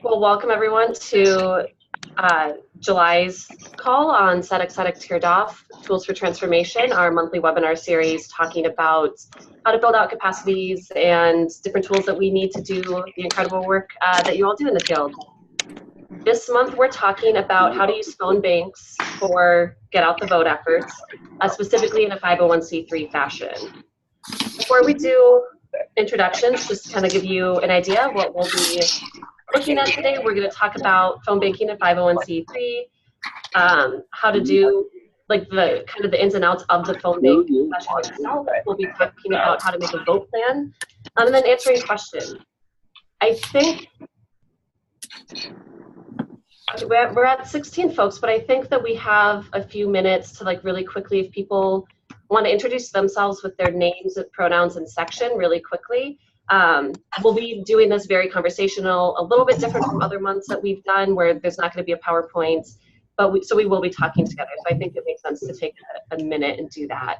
Well, welcome everyone to July's call on Set Tiered Off Tools for Transformation, our monthly webinar series talking about how to build out capacities and different tools that we need to do the incredible work that you all do in the field. This month we're talking about how to use phone banks for get out the vote efforts, specifically in a 501c3 fashion. Before we do introductions, just to kind of give you an idea of what we'll be looking at today, we're going to talk about phone banking in 501c3, how to do like the kind of the ins and outs of the phone bank session itself. We'll be talking about how to make a vote plan, and then answering questions. I think we're at 16 folks, but I think that we have a few minutes to like really quickly, if people want to introduce themselves with their names, pronouns, and section really quickly. We'll be doing this very conversational, a little bit different from other months that we've done where there's not going to be a PowerPoint, but we will be talking together. So I think it makes sense to take a minute and do that.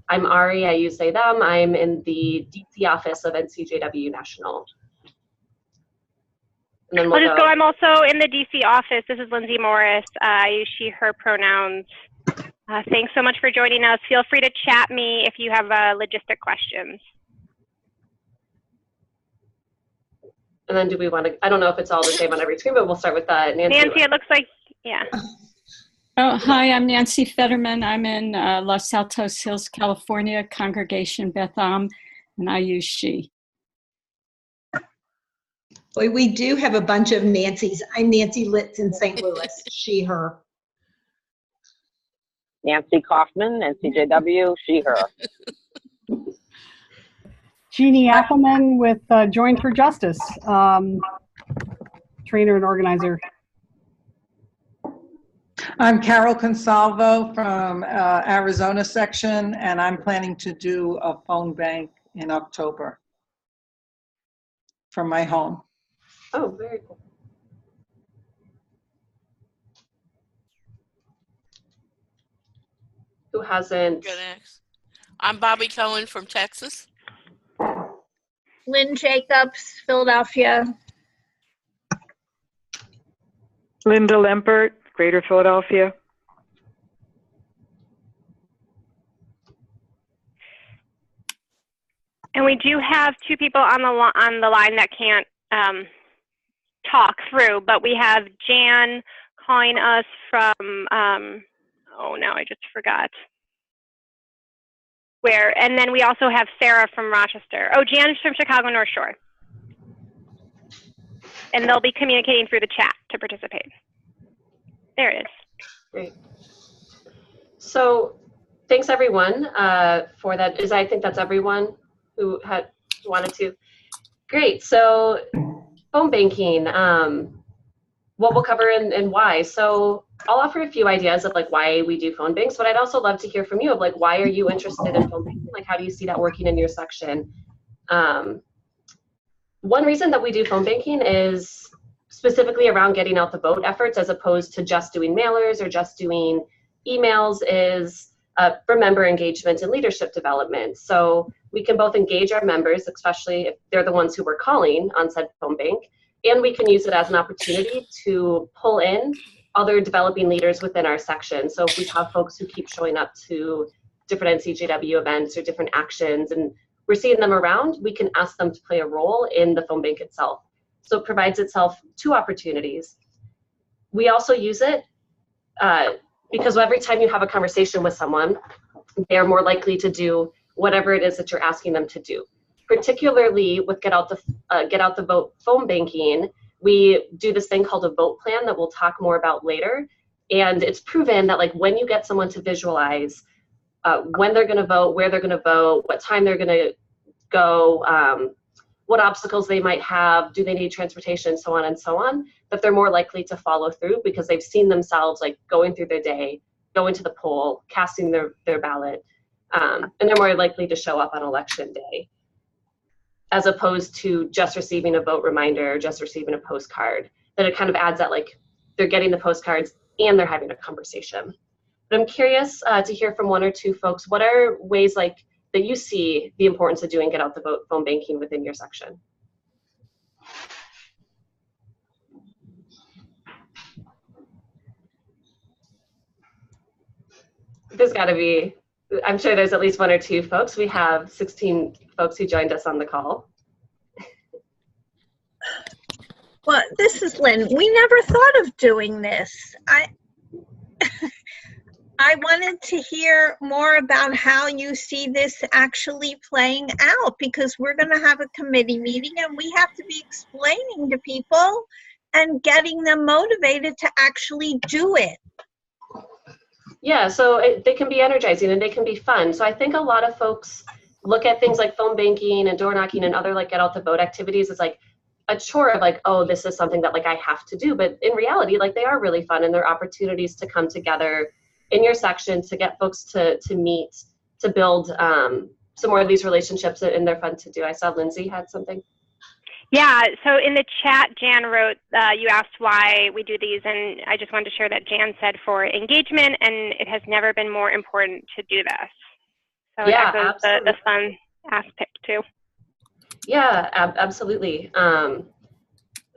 I'm Ari, I use they, them. I'm in the DC office of NCJW National. And then I'll just go. I'm also in the DC office. This is Lindsay Morris. I use she, her pronouns. Thanks so much for joining us. Feel free to chat me if you have logistic questions. And then do we want to, I don't know if it's all the same on every screen, but we'll start with Nancy. Nancy, it looks like, yeah. Oh, hi, I'm Nancy Fetterman. I'm in Los Altos Hills, California, Congregation Beth Am, and I use she. Boy, we do have a bunch of Nancys. I'm Nancy Litz in St. Louis, she, her. Nancy Kaufman, NCJW, she, her. Jeannie Appleman with Join for Justice, trainer and organizer. I'm Carol Consalvo from Arizona section, and I'm planning to do a phone bank in October from my home. Oh, very cool. Who hasn't? Good. I'm Bobby Cohen from Texas. Lynn Jacobs, Philadelphia. Linda Lempert, Greater Philadelphia. And we do have two people on the line that can't talk through, but we have Jan calling us from, oh, now I just forgot where. And then we also have Sarah from Rochester. Oh, Jan's from Chicago North Shore. And they'll be communicating through the chat to participate. There it is. Great. So thanks everyone for that. I think that's everyone who had wanted to. Great. So phone banking, what we'll cover and why. So I'll offer a few ideas of like why we do phone banks, but I'd also love to hear from you of like, why are you interested in phone banking? Like, how do you see that working in your section? One reason that we do phone banking is specifically around getting out the vote efforts, as opposed to just doing mailers or just doing emails, is for member engagement and leadership development. So we can both engage our members, especially if they're the ones who we're calling on said phone bank, and we can use it as an opportunity to pull in other developing leaders within our section. So if we have folks who keep showing up to different NCJW events or different actions and we're seeing them around, we can ask them to play a role in the phone bank itself. So it provides itself two opportunities. We also use it because every time you have a conversation with someone, they're more likely to do whatever it is that you're asking them to do. Particularly with Get Out the Vote phone banking, we do this thing called a vote plan that we'll talk more about later. And it's proven that like when you get someone to visualize when they're gonna vote, where they're gonna vote, what time they're gonna go, what obstacles they might have, do they need transportation, so on and so on, that they're more likely to follow through because they've seen themselves like going through their day, going to the poll, casting their ballot, and they're more likely to show up on election day, as opposed to just receiving a vote reminder, just receiving a postcard. That it kind of adds that like they're getting the postcards and they're having a conversation. But I'm curious to hear from one or two folks, what are ways like that you see the importance of doing Get Out the Vote phone banking within your section? there's got to be, I'm sure there's at least one or two folks. We have 16 folks who joined us on the call. Well, this is Lynn. We never thought of doing this. I wanted to hear more about how you see this actually playing out, because we're going to have a committee meeting and we have to be explaining to people and getting them motivated to actually do it. Yeah, so they can be energizing and they can be fun. So I think a lot of folks look at things like phone banking and door knocking and other like get out the vote activities as like a chore of like, oh, this is something that like I have to do. But in reality, like they are really fun and they're opportunities to come together in your section to get folks to meet, to build some more of these relationships, and they're fun to do. I saw Lindsay had something. Yeah, so in the chat, Jan wrote, you asked why we do these, and I just wanted to share that Jan said for engagement, and it has never been more important to do this. So Yeah, it echoes the fun aspect too. Yeah, absolutely.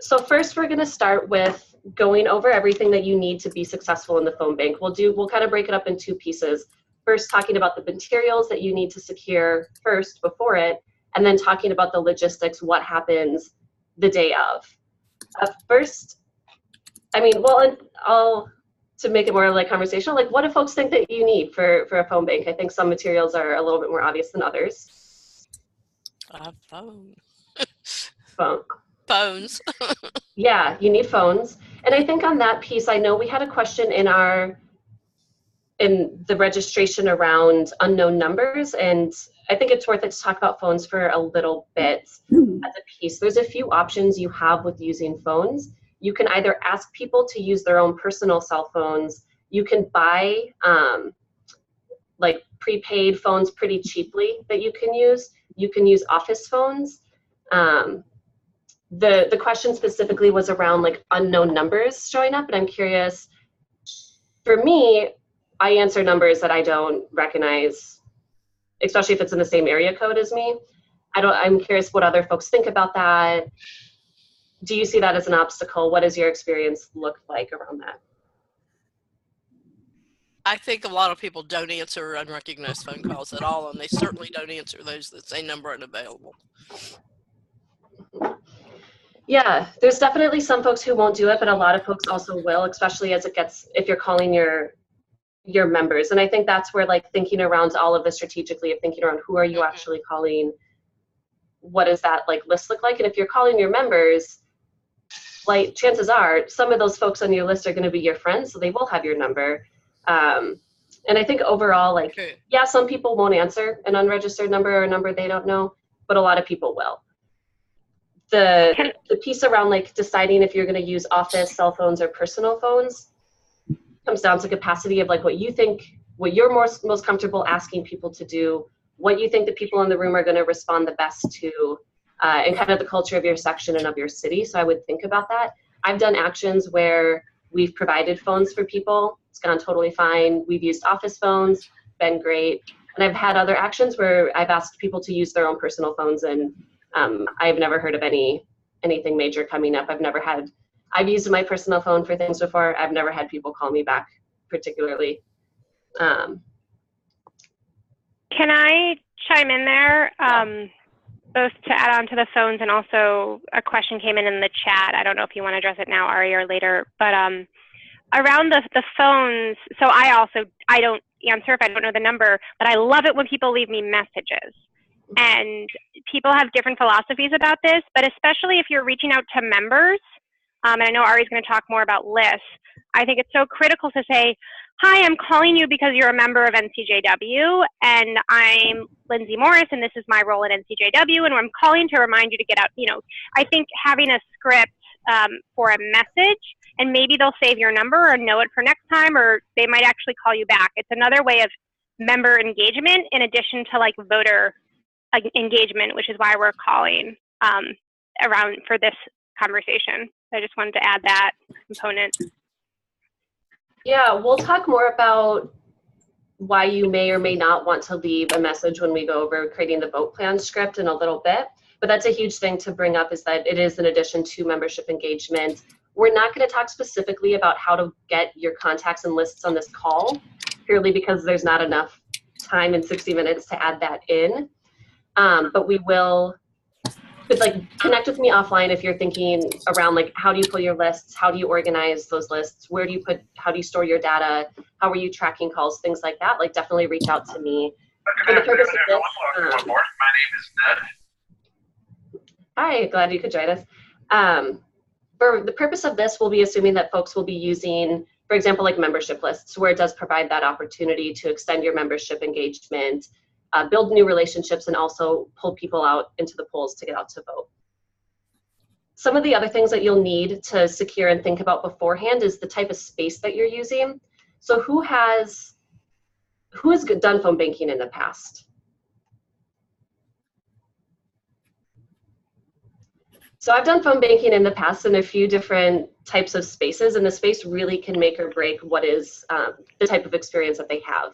So first we're gonna start with going over everything that you need to be successful in the phone bank. We'll kind of break it up in two pieces. First, talking about the materials that you need to secure first before it, and then talking about the logistics, what happens the day of. First, I mean, well, to make it more like conversational, like what do folks think that you need for a phone bank? I think some materials are a little bit more obvious than others. Phone. Phones. Yeah, you need phones. And I think on that piece, I know we had a question in the registration around unknown numbers, and I think it's worth it to talk about phones for a little bit as a piece. There's a few options you have with using phones. You can either ask people to use their own personal cell phones. You can buy like prepaid phones pretty cheaply that you can use. You can use office phones. The question specifically was around like unknown numbers showing up, and I'm curious, for me, I answer numbers that I don't recognize, especially if it's in the same area code as me. I'm curious what other folks think about that. Do you see that as an obstacle? What does your experience look like around that? I think a lot of people don't answer unrecognized phone calls at all, and they certainly don't answer those that say number unavailable. Yeah, there's definitely some folks who won't do it, but a lot of folks also will, especially as if you're calling your members. And I think that's where like thinking around all of this strategically, of thinking around who are you actually calling, what does that like list look like? And if you're calling your members, like chances are some of those folks on your list are going to be your friends, so they will have your number. And I think overall, like, yeah, some people won't answer an unregistered number or a number they don't know, but a lot of people will. The piece around like deciding if you're going to use office, cell phones, or personal phones comes down to capacity of like what you think, what you're most comfortable asking people to do, what you think the people in the room are going to respond the best to, and kind of the culture of your section and of your city. So I would think about that. I've done actions where we've provided phones for people. It's gone totally fine. We've used office phones, been great. And I've had other actions where I've asked people to use their own personal phones, and I've never heard of anything major coming up. I've used my personal phone for things before. I've never had people call me back particularly. Can I chime in there? Both to add on to the phones, and also a question came in the chat. I don't know if you want to address it now, Ari, or later, but around the phones, so I don't answer if I don't know the number, but I love it when people leave me messages. And people have different philosophies about this, but especially if you're reaching out to members, and I know Ari's going to talk more about lists, I think it's so critical to say, hi, I'm calling you because you're a member of NCJW, and I'm Lindsay Morris, and this is my role at NCJW, and I'm calling to remind you to get out. You know, I think having a script for a message, and maybe they'll save your number or know it for next time, or they might actually call you back. It's another way of member engagement in addition to like voter engagement, which is why we're calling around for this conversation. I just wanted to add that component. Yeah, we'll talk more about why you may or may not want to leave a message when we go over creating the vote plan script in a little bit. But that's a huge thing to bring up, is that it is in addition to membership engagement. We're not going to talk specifically about how to get your contacts and lists on this call. purely because there's not enough time in 60 minutes to add that in. But we will, but like connect with me offline if you're thinking around like, how do you pull your lists? How do you organize those lists? Where do you put, how do you store your data? How are you tracking calls? Things like that. Like definitely reach out to me. For the purpose of this, my name is Ned. Hi, glad you could join us. For the purpose of this, we'll be assuming that folks will be using, for example, like membership lists, where it does provide that opportunity to extend your membership engagement, build new relationships, and also pull people out into the polls to get out to vote. Some of the other things that you'll need to secure and think about beforehand is the type of space that you're using. So who has done phone banking in the past? So I've done phone banking in the past in a few different types of spaces, and the space really can make or break what is the type of experience that they have.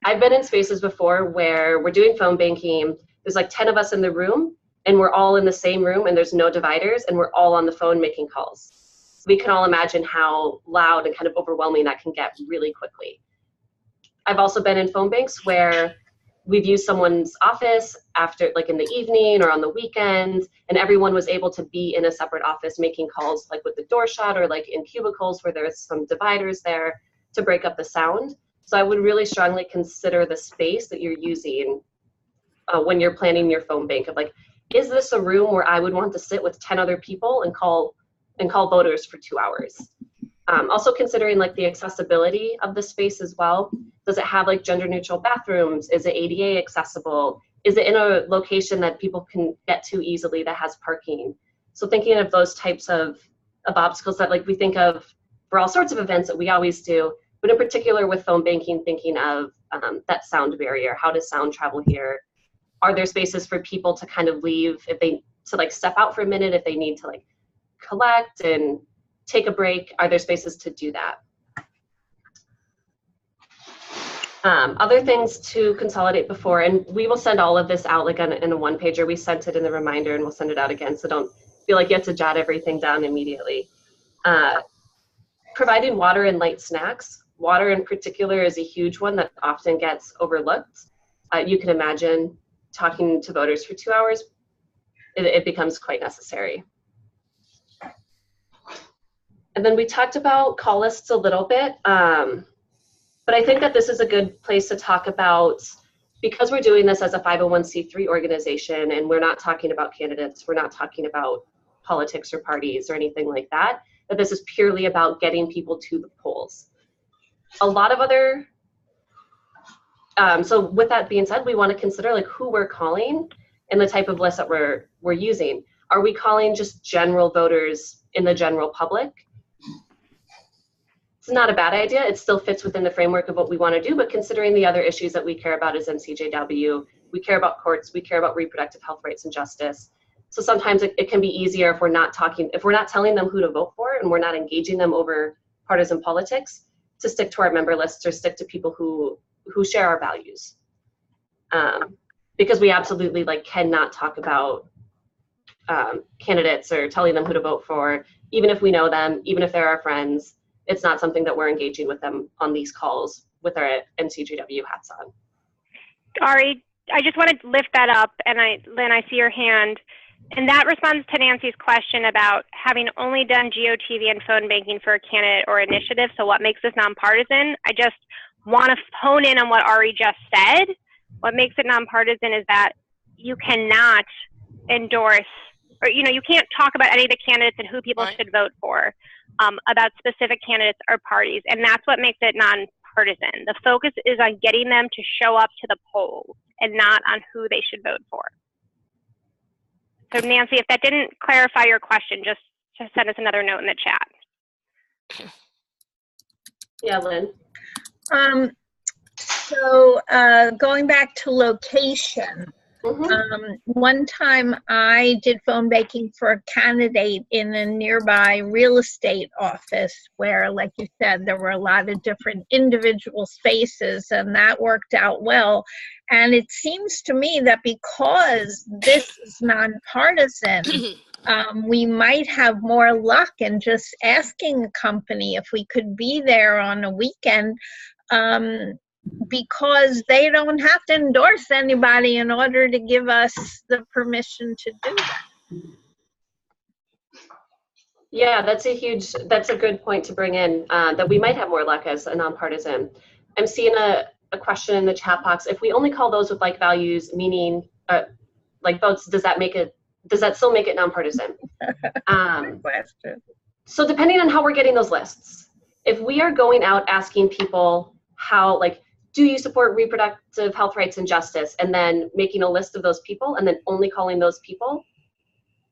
I've been in spaces before where we're doing phone banking, there's like 10 of us in the room, and we're all in the same room, and there's no dividers, and we're all on the phone making calls. We can all imagine how loud and kind of overwhelming that can get really quickly. I've also been in phone banks where we've used someone's office after, like in the evening or on the weekend, and everyone was able to be in a separate office making calls, like with the door shut or like in cubicles where there's some dividers there to break up the sound. So I would really strongly consider the space that you're using when you're planning your phone bank of like, is this a room where I would want to sit with 10 other people and call voters for 2 hours? Also considering like the accessibility of the space as well. Does it have like gender neutral bathrooms? Is it ADA accessible? Is it in a location that people can get to easily that has parking? So thinking of those types of obstacles that like we think of for all sorts of events that we always do, but in particular with phone banking, thinking of that sound barrier. How does sound travel here? Are there spaces for people to kind of leave to like step out for a minute if they need to like collect and take a break? Are there spaces to do that? Other things to consolidate before, and we will send all of this out like in a one pager. We sent it in the reminder and we'll send it out again, so don't feel like you have to jot everything down immediately. Providing water and light snacks. Water in particular is a huge one that often gets overlooked. You can imagine talking to voters for 2 hours, it becomes quite necessary. And then we talked about call lists a little bit, but I think that this is a good place to talk about, because we're doing this as a 501c3 organization and we're not talking about candidates, we're not talking about politics or parties or anything like that, that this is purely about getting people to the polls. A lot of other, so with that being said, we want to consider like who we're calling and the type of list that we're using. Are we calling just general voters in the general public? It's not a bad idea. It still fits within the framework of what we want to do, but considering the other issues that we care about as NCJW, we care about courts, we care about reproductive health rights and justice. So sometimes it can be easier if we're not telling them who to vote for and we're not engaging them over partisan politics, to stick to our member lists or stick to people who share our values. Because we absolutely like cannot talk about candidates or telling them who to vote for, even if we know them, even if they're our friends. It's not something that we're engaging with them on these calls with our NCJW hats on. Ari, I just want to lift that up, and Lynn, I see your hand. And that responds to Nancy's question about having only done GOTV and phone banking for a candidate or initiative, so what makes this nonpartisan? I just want to hone in on what Ari just said. What makes it nonpartisan is that you cannot endorse, or you can't talk about any of the candidates and who people should vote for, about specific candidates or parties, and that's what makes it nonpartisan. The focus is on getting them to show up to the polls and not on who they should vote for. So Nancy, if that didn't clarify your question, just send us another note in the chat. Yeah, Lynn. So going back to location, one time I did phone banking for a candidate in a nearby real estate office where, like you said, there were a lot of different individual spaces, and that worked out well. And it seems to me that because this is nonpartisan, we might have more luck in just asking a company if we could be there on a weekend because they don't have to endorse anybody in order to give us the permission to do that. Yeah, that's a good point to bring in, that we might have more luck as a nonpartisan. I'm seeing a question in the chat box. If we only call those with like values, meaning like votes, does that still make it nonpartisan? Question. So depending on how we're getting those lists, if we are going out asking people how, like, do you support reproductive health rights and justice, and then making a list of those people and then only calling those people,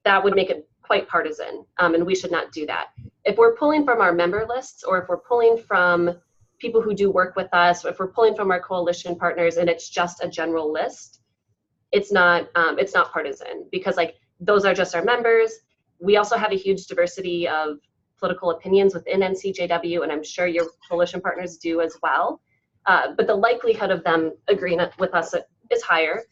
that would make it quite partisan, and we should not do that. If we're pulling from our member lists, or if we're pulling from people who do work with us, if we're pulling from our coalition partners and it's just a general list, it's not partisan, because like those are just our members. We also have a huge diversity of political opinions within NCJW, and I'm sure your coalition partners do as well. But the likelihood of them agreeing with us is higher.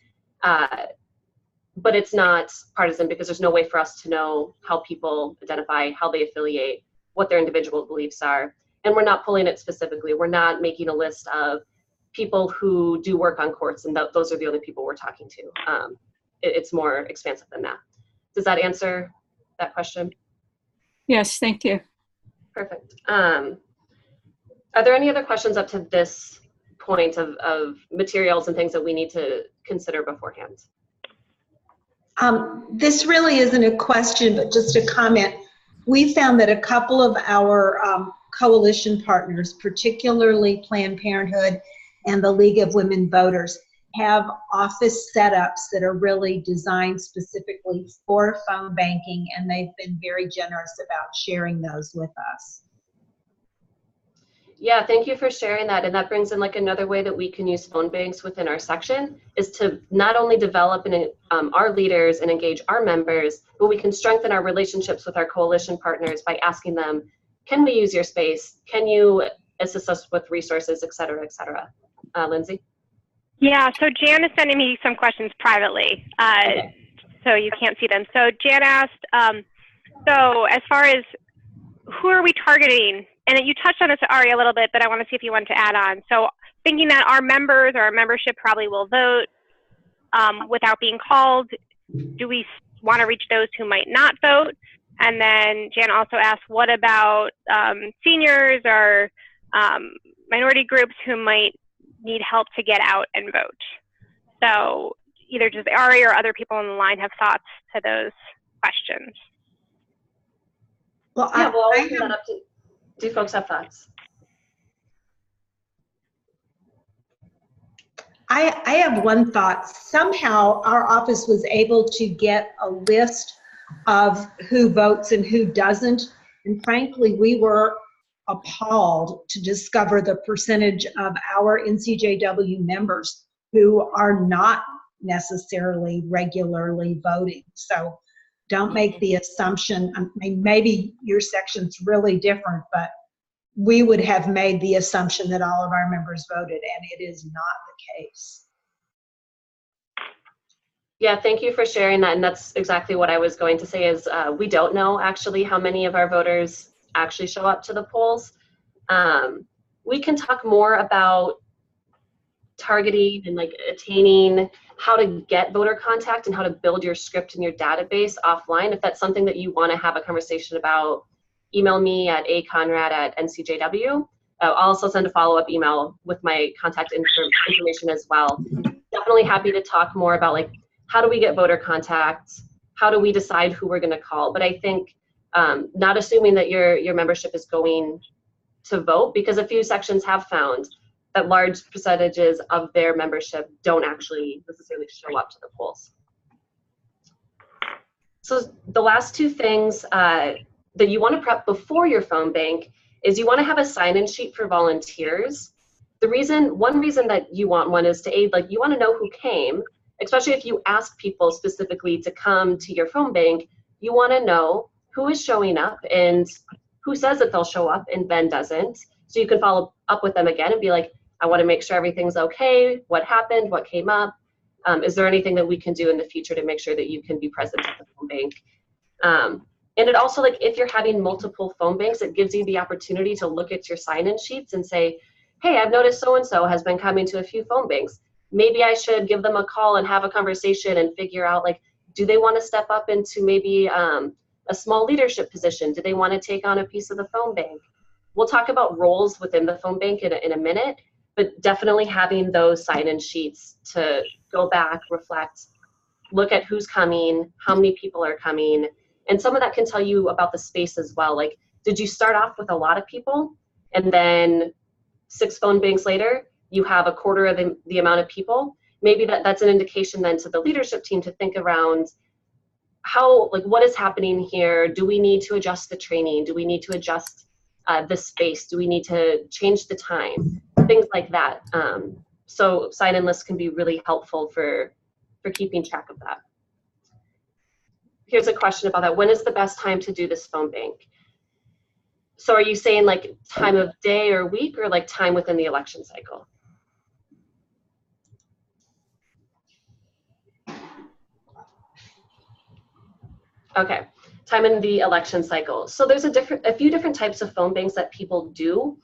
But it's not partisan, because there's no way for us to know how people identify, how they affiliate, what their individual beliefs are. And we're not pulling it specifically. We're not making a list of people who do work on courts and those are the only people we're talking to. It's more expansive than that. Does that answer that question? Yes, thank you. Perfect. Are there any other questions up to this point of materials and things that we need to consider beforehand? This really isn't a question, but just a comment. We found that a couple of our coalition partners, particularly Planned Parenthood and the League of Women Voters, have office setups that are really designed specifically for phone banking, and they've been very generous about sharing those with us. Yeah, thank you for sharing that. And that brings in like another way that we can use phone banks within our section is to not only develop our leaders and engage our members, but we can strengthen our relationships with our coalition partners by asking them, can we use your space? Can you assist us with resources, et cetera, et cetera. Lindsay? Yeah, so Jan is sending me some questions privately, Okay. so you can't see them. So Jan asked, so as far as who are we targeting? And you touched on this, Ari, a little bit, but I want to see if you want to add on. So thinking that our members or our membership probably will vote without being called, do we want to reach those who might not vote? And then Jan also asked, what about seniors or minority groups who might need help to get out and vote? So either does Ari or other people on the line have thoughts to those questions? Well, Yeah, well, I'll open that up to, do folks have thoughts? I have one thought. Somehow our office was able to get a list of who votes and who doesn't. And frankly, we were appalled to discover the percentage of our NCJW members who are not necessarily regularly voting. So don't make the assumption, I mean, maybe your section's really different, but we would have made the assumption that all of our members voted, and it is not the case. Yeah, thank you for sharing that. And that's exactly what I was going to say is we don't know actually how many of our voters actually show up to the polls. We can talk more about targeting and like attaining how to get voter contact and how to build your script and your database offline. If that's something that you want to have a conversation about, email me at aconrad@ncjw. I'll also send a follow-up email with my contact information as well. Definitely happy to talk more about like how do we get voter contact, how do we decide who we're going to call. But I think not assuming that your membership is going to vote, because a few sections have found that large percentages of their membership don't actually necessarily show up to the polls. So the last two things that you want to prep before your phone bank is you want to have a sign-in sheet for volunteers. One reason that you want one is to aid, like you want to know who came, especially if you ask people specifically to come to your phone bank, you want to know who is showing up and who says that they'll show up and then doesn't. So you can follow up with them again and be like, I want to make sure everything's okay. What happened? What came up? Is there anything that we can do in the future to make sure that you can be present at the phone bank? And it also, like, if you're having multiple phone banks, it gives you the opportunity to look at your sign-in sheets and say, hey, I've noticed so-and-so has been coming to a few phone banks. Maybe I should give them a call and have a conversation and figure out, like, do they want to step up into maybe a small leadership position? Do they want to take on a piece of the phone bank? We'll talk about roles within the phone bank in a minute, but definitely having those sign-in sheets to go back, reflect, look at who's coming, how many people are coming, and some of that can tell you about the space as well. Like, did you start off with a lot of people, and then 6 phone banks later, you have a quarter of the amount of people? Maybe that's an indication then to the leadership team to think around how, like, what is happening here? Do we need to adjust the training? Do we need to adjust the space? Do we need to change the time? Things like that. So sign-in lists can be really helpful for keeping track of that. Here's a question about that. When is the best time to do this phone bank? So are you saying like time of day or week, or like time within the election cycle? Okay, time in the election cycle. So there's a few different types of phone banks that people do.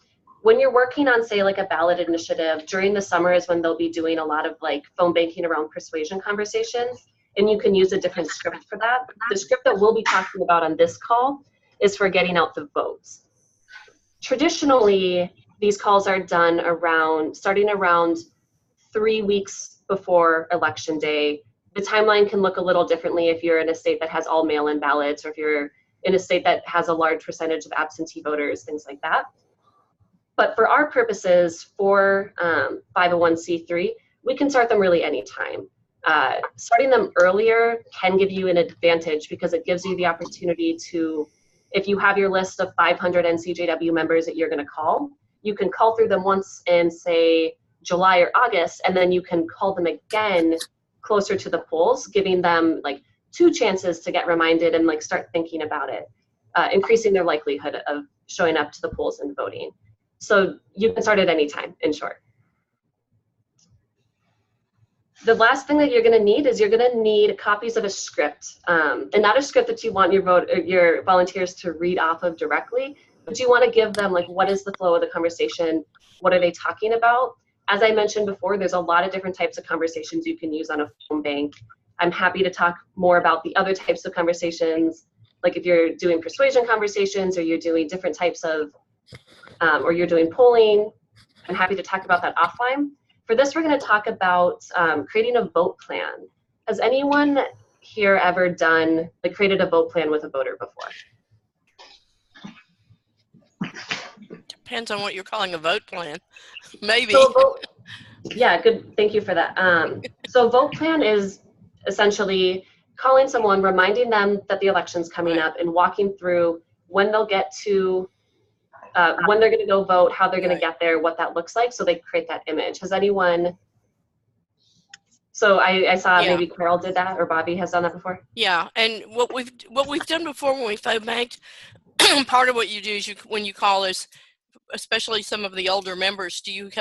When you're working on, say, like a ballot initiative, during the summer is when they'll be doing a lot of like phone banking around persuasion conversations, and you can use a different script for that. The script that we'll be talking about on this call is for getting out the votes. Traditionally, these calls are done starting around 3 weeks before election day. The timeline can look a little differently if you're in a state that has all mail-in ballots, or if you're in a state that has a large percentage of absentee voters, things like that. But for our purposes, for 501c3, we can start them really anytime. Starting them earlier can give you an advantage because it gives you the opportunity to, if you have your list of 500 NCJW members that you're going to call, you can call through them once in, say, July or August, and then you can call them again closer to the polls, giving them like 2 chances to get reminded and like start thinking about it, increasing their likelihood of showing up to the polls and voting. So you can start at any time, in short. The last thing that you're going to need is you're going to need copies of a script, and not a script that you want your volunteers to read off of directly, but you want to give them, like, what is the flow of the conversation? What are they talking about? As I mentioned before, there's a lot of different types of conversations you can use on a phone bank. I'm happy to talk more about the other types of conversations, like if you're doing persuasion conversations, or you're doing different types of, or you're doing polling. I'm happy to talk about that offline. For this, we're going to talk about creating a vote plan. Has anyone here ever created a vote plan with a voter before? Depends on what you're calling a vote plan. Maybe. So yeah, good. Thank you for that. So vote plan is essentially calling someone, reminding them that the election's coming up, and walking through when they'll get to, when they're going to go vote, how they're going to get there, what that looks like, so they create that image. Has anyone? So I saw maybe Carol did that, or Bobby has done that before. Yeah, and what we've done before when we phone banked, part of what you do is when you call us, especially some of the older members, do you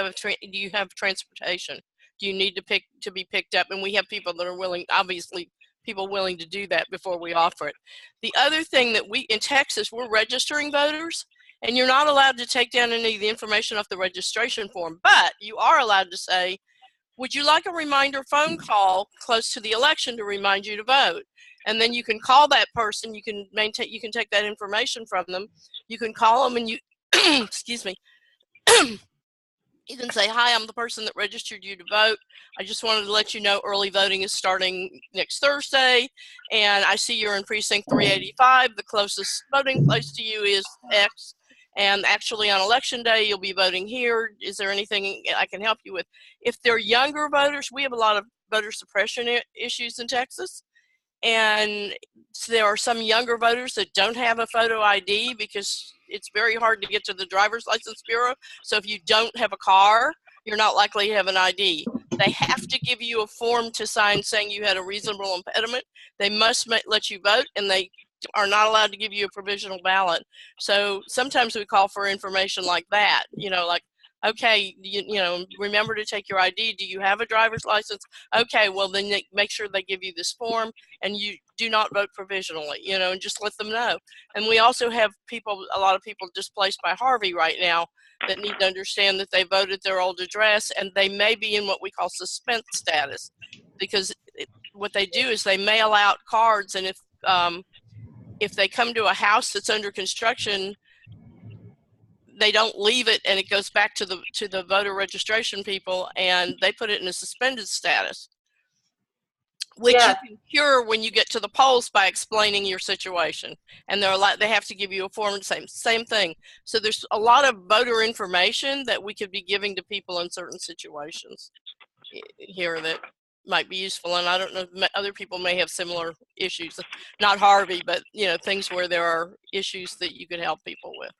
have transportation? Do you need to be picked up? And we have people that are willing, obviously people willing to do that before we offer it. The other thing that in Texas, we're registering voters, and you're not allowed to take down any of the information off the registration form, but you are allowed to say, would you like a reminder phone call close to the election to remind you to vote? And then you can call that person, you can take that information from them, you can call them, and you excuse me, you can say, hi, I'm the person that registered you to vote. I just wanted to let you know early voting is starting next Thursday, and I see you're in precinct 385. The closest voting place to you is X, and actually on election day, you'll be voting here. Is there anything I can help you with? If they're younger voters, we have a lot of voter suppression issues in Texas. And so there are some younger voters that don't have a photo ID because it's very hard to get to the driver's license bureau. So if you don't have a car, you're not likely to have an ID. They have to give you a form to sign saying you had a reasonable impediment. They must let you vote, and they are not allowed to give you a provisional ballot. So sometimes we call for information like that, like Okay, you know, remember to take your ID. Do you have a driver's license? Okay, well then make sure they give you this form, and you do not vote provisionally, you know, and just let them know. And we also have people, a lot of people displaced by Harvey right now, that need to understand that they voted their old address, and they may be in what we call suspense status, because what they do is they mail out cards, and if they come to a house that's under construction, they don't leave it, and it goes back to the voter registration people, and they put it in a suspended status, which you can cure when you get to the polls by explaining your situation. And they have to give you a form, same thing. So there's a lot of voter information that we could be giving to people in certain situations here that might be useful. And I don't know, other people may have similar issues, not Harvey, but you know, things where there are issues that you could help people with.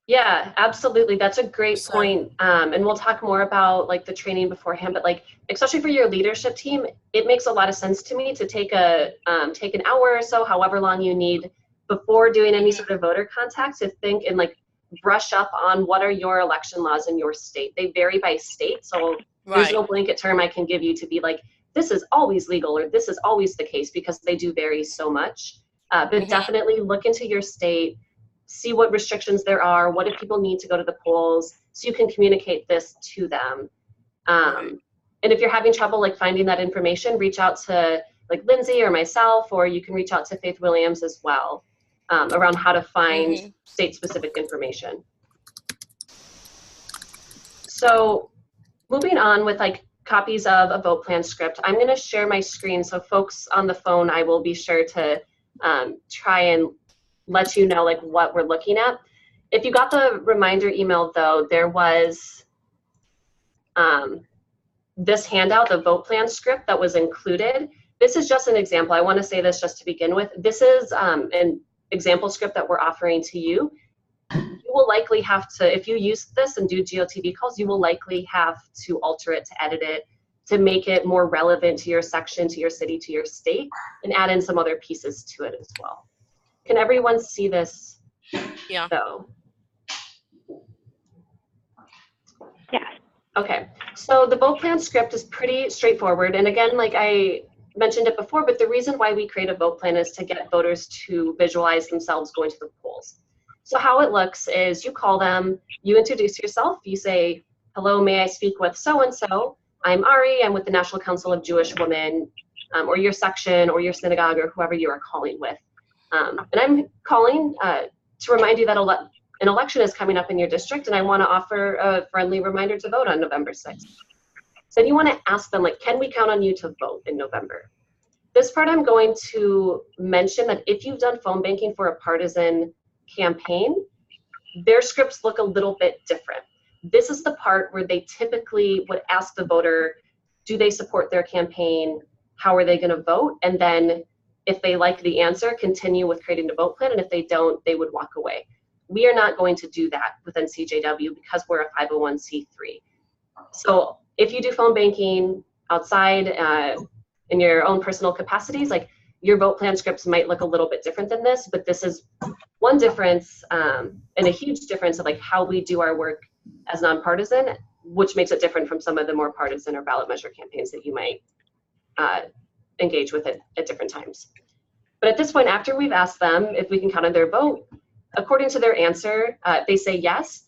Yeah, absolutely. That's a great point. And we'll talk more about like the training beforehand, but like, especially for your leadership team, it makes a lot of sense to me to take an hour or so, however long you need before doing any sort of voter contact, to think and like brush up on what are your election laws in your state. They vary by state. So there's no blanket term I can give you to be like, this is always legal or this is always the case, because they do vary so much. But definitely look into your state, see what restrictions there are, what if people need to go to the polls, so you can communicate this to them. And if you're having trouble like finding that information, reach out to like Lindsay or myself, or you can reach out to Faith Williams as well, around how to find state-specific information. So moving on with like copies of a vote plan script, I'm going to share my screen. So folks on the phone, I will be sure to try and let you know like what we're looking at. If you got the reminder email though, there was this handout, the vote plan script that was included. This is just an example. I want to say this just to begin with. This is an example script that we're offering to you. You will likely have to, if you use this and do GOTV calls, you will likely have to alter it, to edit it, to make it more relevant to your section, to your city, to your state, and add in some other pieces to it as well. Can everyone see this? Yeah. Though? Yes. Okay, so the vote plan script is pretty straightforward. And again, like I mentioned it before, but the reason why we create a vote plan is to get voters to visualize themselves going to the polls. So how it looks is you call them, you introduce yourself, you say, hello, may I speak with so-and-so? I'm Ari, I'm with the National Council of Jewish Women, or your section, or your synagogue, or whoever you are calling with. And I'm calling to remind you that an election is coming up in your district, and I want to offer a friendly reminder to vote on November 6th. So then you want to ask them, like, can we count on you to vote in November? This part I'm going to mention that if you've done phone banking for a partisan campaign, their scripts look a little bit different. This is the part where they typically would ask the voter, do they support their campaign? How are they going to vote? And then if they like the answer, continue with creating the vote plan. And if they don't, they would walk away. We are not going to do that with NCJW because we're a 501c3. So if you do phone banking outside in your own personal capacities, like your vote plan scripts might look a little bit different than this, but this is one difference and a huge difference of like how we do our work as nonpartisan, which makes it different from some of the more partisan or ballot measure campaigns that you might engage with it at different times. But at this point, after we've asked them if we can count on their vote, according to their answer, they say yes.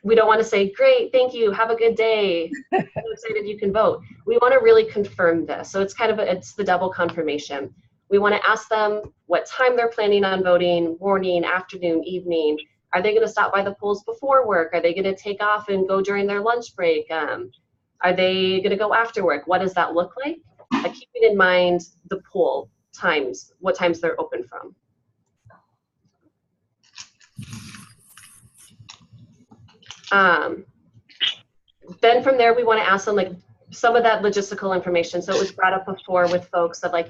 We don't want to say, great, thank you, have a good day, I'm excited you can vote. We want to really confirm this. So it's kind of, it's the double confirmation. We want to ask them what time they're planning on voting, morning, afternoon, evening. Are they going to stop by the polls before work? Are they going to take off and go during their lunch break? Are they going to go after work? What does that look like? Keeping in mind the poll times, what times they're open from. Then from there, we want to ask them like some of that logistical information. So it was brought up before with folks of like,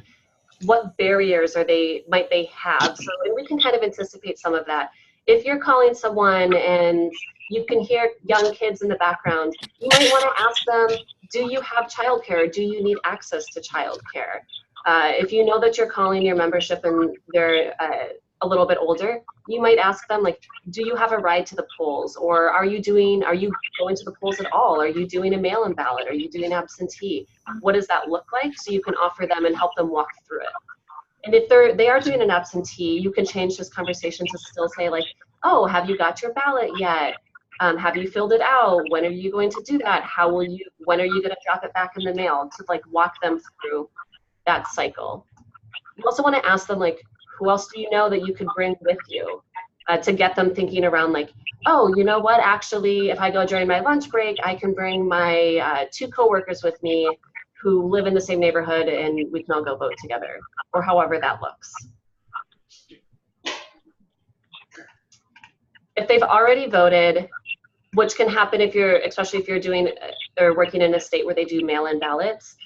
what barriers might they have? So, and we can kind of anticipate some of that. If you're calling someone and you can hear young kids in the background, you might want to ask them, do you have childcare? Do you need access to childcare? If you know that you're calling your membership and they're a little bit older, you might ask them, like, do you have a ride to the polls? Or are you going to the polls at all? Are you doing a mail-in ballot? Are you doing absentee? What does that look like? So you can offer them and help them walk through it. And if they are doing an absentee, you can change this conversation to still say, like, oh, have you got your ballot yet? Have you filled it out? When are you going to do that? When are you going to drop it back in the mail? To like walk them through that cycle. You also want to ask them, like, who else do you know that you could bring with you, to get them thinking around, like, oh, you know what, actually, if I go during my lunch break, I can bring my 2 coworkers with me who live in the same neighborhood and we can all go vote together, or however that looks. If they've already voted, which can happen especially if you're doing or working in a state where they do mail-in ballots,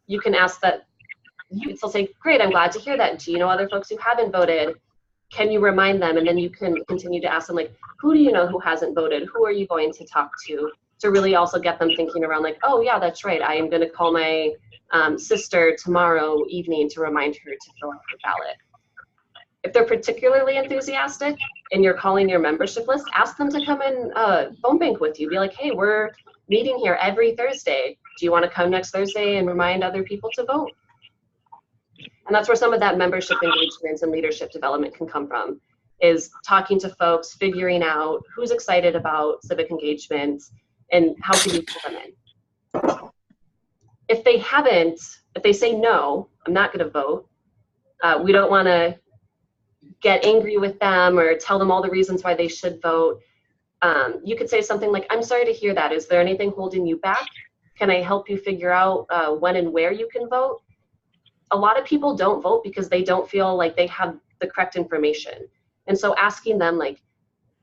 you can ask that. They'll say, great, I'm glad to hear that. Do you know other folks who haven't voted? Can you remind them? And then you can continue to ask them, like, who do you know who hasn't voted? Who are you going to talk to really also get them thinking around, like, oh yeah, that's right, I am going to call my sister tomorrow evening to remind her to fill out her ballot. If they're particularly enthusiastic and you're calling your membership list, ask them to come and phone bank with you. Be like, hey, we're meeting here every Thursday. Do you want to come next Thursday and remind other people to vote? And that's where some of that membership engagement and leadership development can come from, is talking to folks, figuring out who's excited about civic engagement and how can you pull them in. If they say no, I'm not going to vote, we don't want to get angry with them or tell them all the reasons why they should vote. You could say something like, I'm sorry to hear that. Is there anything holding you back? Can I help you figure out when and where you can vote? A lot of people don't vote because they don't feel like they have the correct information. And so asking them, like,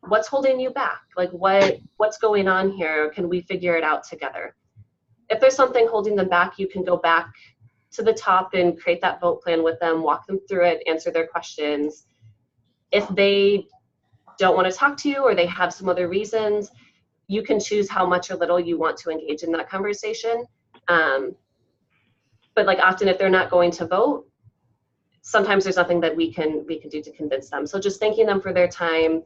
what's holding you back? Like, what's going on here? Can we figure it out together? If there's something holding them back, you can go back to the top and create that vote plan with them, walk them through it, answer their questions. If they don't want to talk to you or they have some other reasons, you can choose how much or little you want to engage in that conversation. But like often if they're not going to vote, sometimes there's nothing that we can do to convince them. So just thanking them for their time,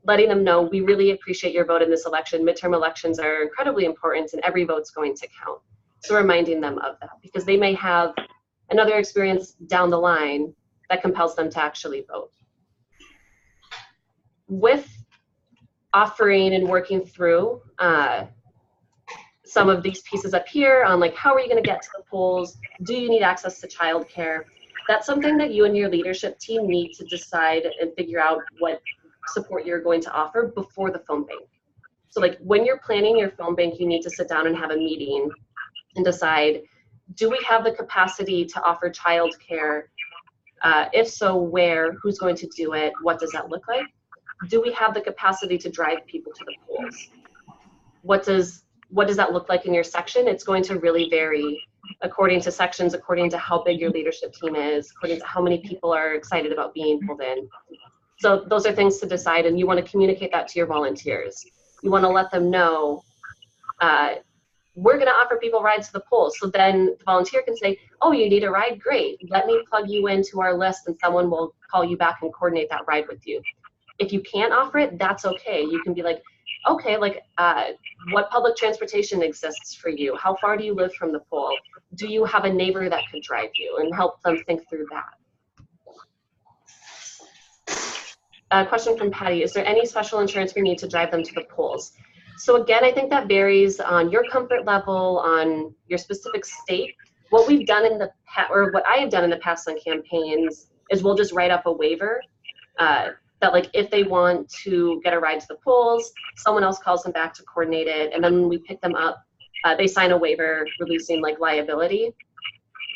letting them know we really appreciate your vote in this election. Midterm elections are incredibly important and every vote's going to count. So reminding them of that, because they may have another experience down the line that compels them to actually vote. With offering and working through some of these pieces up here on, like, how are you going to get to the polls? Do you need access to childcare? That's something that you and your leadership team need to decide and figure out what support you're going to offer before the phone bank. So like when you're planning your phone bank, you need to sit down and have a meeting and decide, do we have the capacity to offer childcare? If so, where? Who's going to do it? What does that look like? Do we have the capacity to drive people to the polls? What does that look like in your section? It's going to really vary according to sections, according to how big your leadership team is, according to how many people are excited about being pulled in. So those are things to decide, and you want to communicate that to your volunteers. You want to let them know, we're going to offer people rides to the polls. So then the volunteer can say, oh, you need a ride? Great. Let me plug you into our list and someone will call you back and coordinate that ride with you. If you can't offer it, that's okay. You can be like, okay, like what public transportation exists for you? How far do you live from the poll? Do you have a neighbor that could drive you? And help them think through that. A question from Patty, is there any special insurance we need to drive them to the polls? So again, I think that varies on your comfort level, on your specific state. What we've done in the past, or what I have done in the past on campaigns, is we'll just write up a waiver that like if they want to get a ride to the polls, someone else calls them back to coordinate it, and then when we pick them up, they sign a waiver releasing like liability.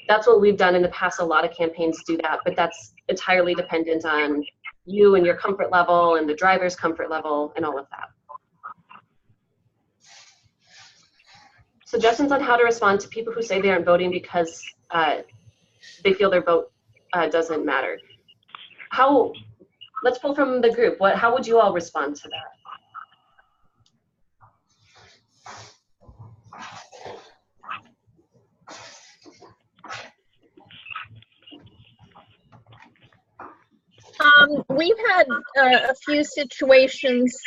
That's what we've done in the past. A lot of campaigns do that, but that's entirely dependent on you and your comfort level and the driver's comfort level and all of that. Suggestions on how to respond to people who say they aren't voting because they feel their vote doesn't matter. Let's pull from the group. How would you all respond to that? We've had a few situations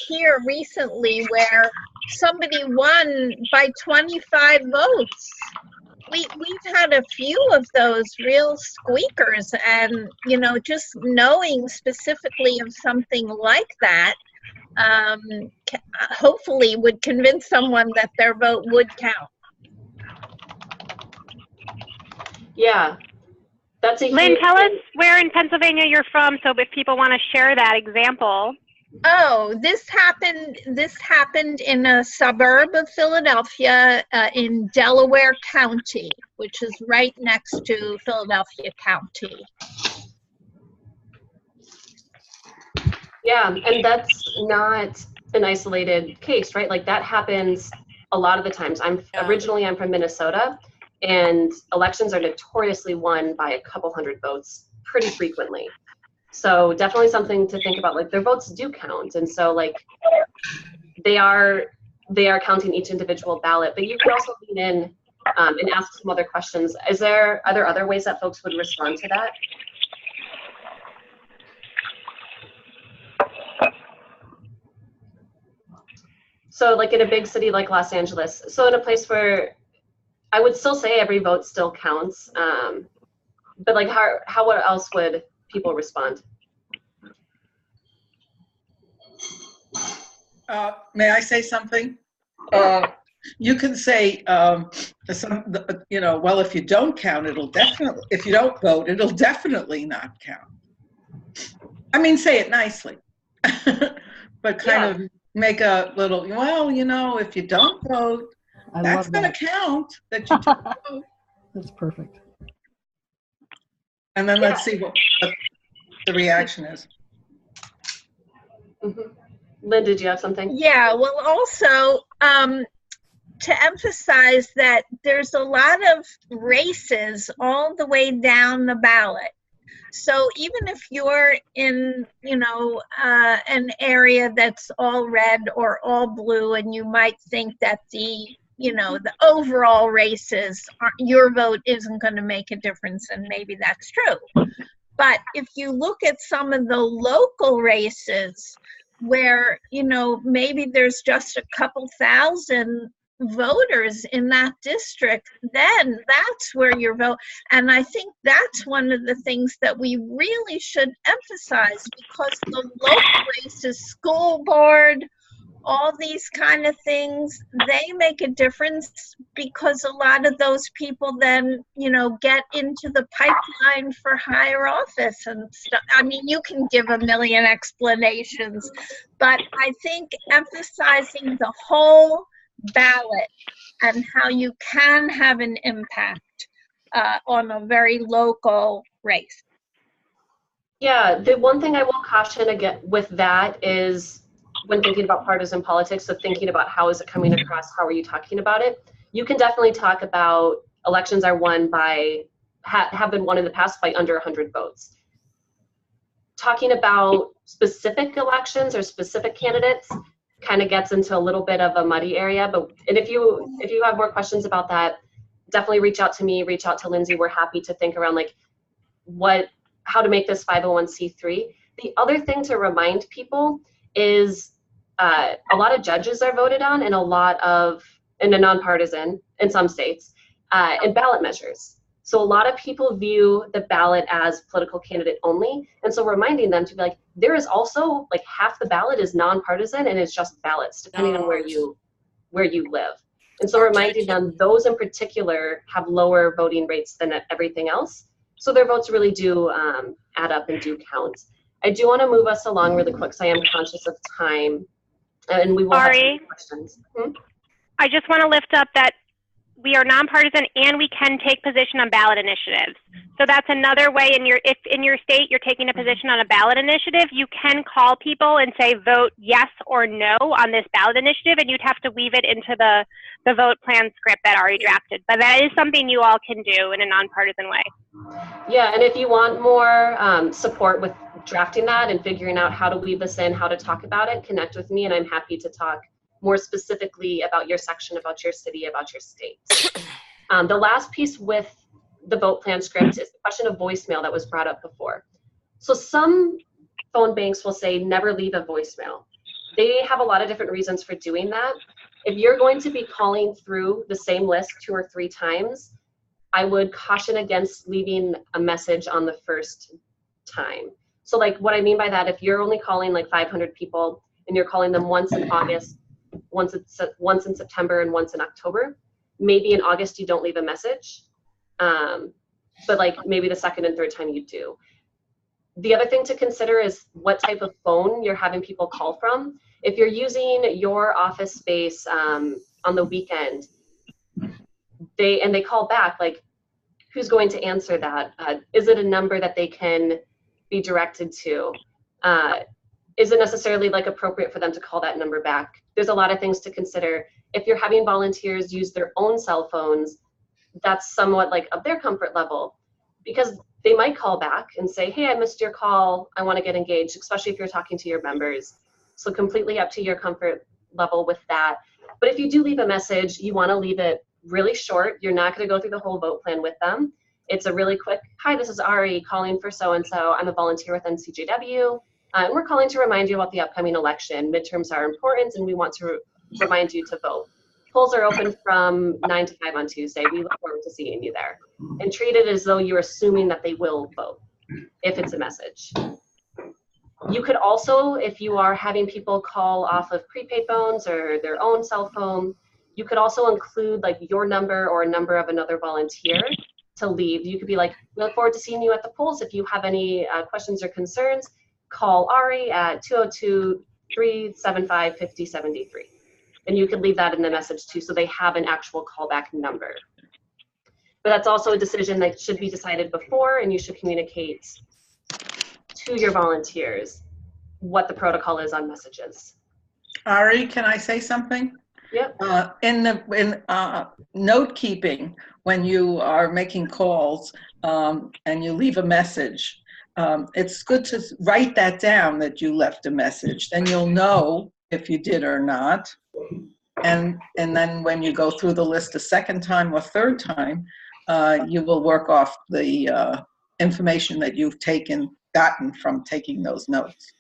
here recently where somebody won by 25 votes. We've had a few of those real squeakers, and just knowing specifically of something like that hopefully would convince someone that their vote would count. Yeah, that's a Lynn, huge tell us thing. where in Pennsylvania you're from, so if people want to share that example. Oh, this happened in a suburb of Philadelphia, in Delaware County, which is right next to Philadelphia County. Yeah, and that's not an isolated case, right? Like that happens a lot of the times. Originally I'm from Minnesota, and elections are notoriously won by a couple hundred votes pretty frequently. So definitely something to think about. Like their votes do count, and so like they are counting each individual ballot. But you can also lean in and ask some other questions. Are there other ways that folks would respond to that? So like in a big city like Los Angeles, so in a place where I would still say every vote still counts, but like how else would people respond? May I say something? You can say, well, if you don't count, if you don't vote, it'll definitely not count. I mean, say it nicely, but kind of make a little, if you don't vote, that's going to count that you don't vote. That's perfect. And then let's see what the reaction is. Mm-hmm. Lynn, did you have something? Yeah, well, also to emphasize that there's a lot of races all the way down the ballot. So even if you're in, an area that's all red or all blue, and you might think that the overall races, your vote isn't going to make a difference, and maybe that's true. But if you look at some of the local races where, maybe there's just a couple thousand voters in that district, then that's where your vote. And I think that's one of the things that we really should emphasize, because the local races, school board, all these kind of things, they make a difference, because a lot of those people then, get into the pipeline for higher office and stuff. I mean, you can give a million explanations, but I think emphasizing the whole ballot and how you can have an impact on a very local race. Yeah, the one thing I will caution again with that is when thinking about partisan politics, so thinking about how is it coming across, how are you talking about it? You can definitely talk about elections are won by, have been won in the past by under 100 votes. Talking about specific elections or specific candidates kind of gets into a little bit of a muddy area, and if you have more questions about that, definitely reach out to me, reach out to Lindsay. We're happy to think around like how to make this 501c3. The other thing to remind people is a lot of judges are voted on, and in a nonpartisan in some states, and ballot measures. So a lot of people view the ballot as political candidate only, and so reminding them to be like, there is also like half the ballot is nonpartisan, and it's just ballots depending on where you live. And so reminding them those in particular have lower voting rates than everything else, so their votes really do add up and do count. I do want to move us along really quick, so I am conscious of time, and we will have some questions. I just want to lift up that we are nonpartisan and we can take position on ballot initiatives. So that's another way if in your state you're taking a position on a ballot initiative, you can call people and say vote yes or no on this ballot initiative, and you'd have to weave it into the vote plan script that already drafted. But that is something you all can do in a nonpartisan way. Yeah, and if you want more support with drafting that and figuring out how to weave this in, how to talk about it, connect with me, and I'm happy to talk more specifically about your section, about your city, about your state. The last piece with the vote plan script is the question of voicemail that was brought up before. So some phone banks will say never leave a voicemail. They have a lot of different reasons for doing that. If you're going to be calling through the same list 2 or 3 times, I would caution against leaving a message on the first time. So like what I mean by that, if you're only calling like 500 people and you're calling them once in August, once in September, and once in October, maybe in August you don't leave a message, but like maybe the second and third time you do. The other thing to consider is what type of phone you're having people call from. If you're using your office space on the weekend, they call back, like who's going to answer that? Is it a number that they can be directed to? Is it necessarily like appropriate for them to call that number back? There's a lot of things to consider. If you're having volunteers use their own cell phones, that's somewhat like of their comfort level, because they might call back and say, hey, I missed your call, I want to get engaged, especially if you're talking to your members. So completely up to your comfort level with that. But if you do leave a message, you want to leave it really short. You're not going to go through the whole vote plan with them. It's a really quick, hi, this is Ari calling for so-and-so. I'm a volunteer with NCJW. And we're calling to remind you about the upcoming election. Midterms are important, and we want to remind you to vote. Polls are open from 9 to 5 on Tuesday. We look forward to seeing you there. And treat it as though you're assuming that they will vote, if it's a message. You could also, if you are having people call off of prepaid phones or their own cell phone, you could also include like your number or a number of another volunteer to leave. You could be like, we look forward to seeing you at the polls. If you have any questions or concerns, call Ari at 202-375-5073. And you could leave that in the message too, so they have an actual callback number. But that's also a decision that should be decided before, and you should communicate to your volunteers what the protocol is on messages. Ari, can I say something? Yep. In note keeping, when you are making calls and you leave a message, it's good to write that down that you left a message. Then you'll know if you did or not. And then when you go through the list a second time or third time, you will work off the information that you've gotten from taking those notes.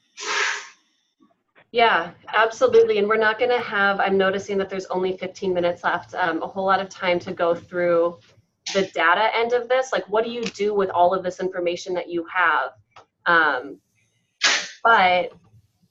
Yeah, absolutely. And we're not going to have, I'm noticing that there's only 15 minutes left, a whole lot of time to go through the data end of this. Like, what do you do with all of this information that you have? But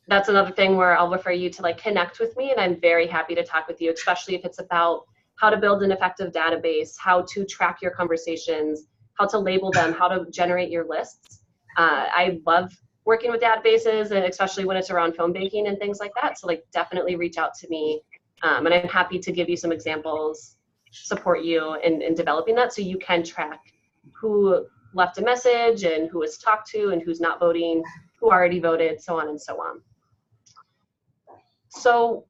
that's another thing where I'll refer you to like connect with me, and I'm very happy to talk with you, especially if it's about how to build an effective database, how to track your conversations, how to label them, how to generate your lists. I love working with databases, and especially when it's around phone banking and things like that. So like definitely reach out to me, and I'm happy to give you some examples, support you in developing that, so you can track who left a message and who was talked to and who's not voting, who already voted, so on and so on. So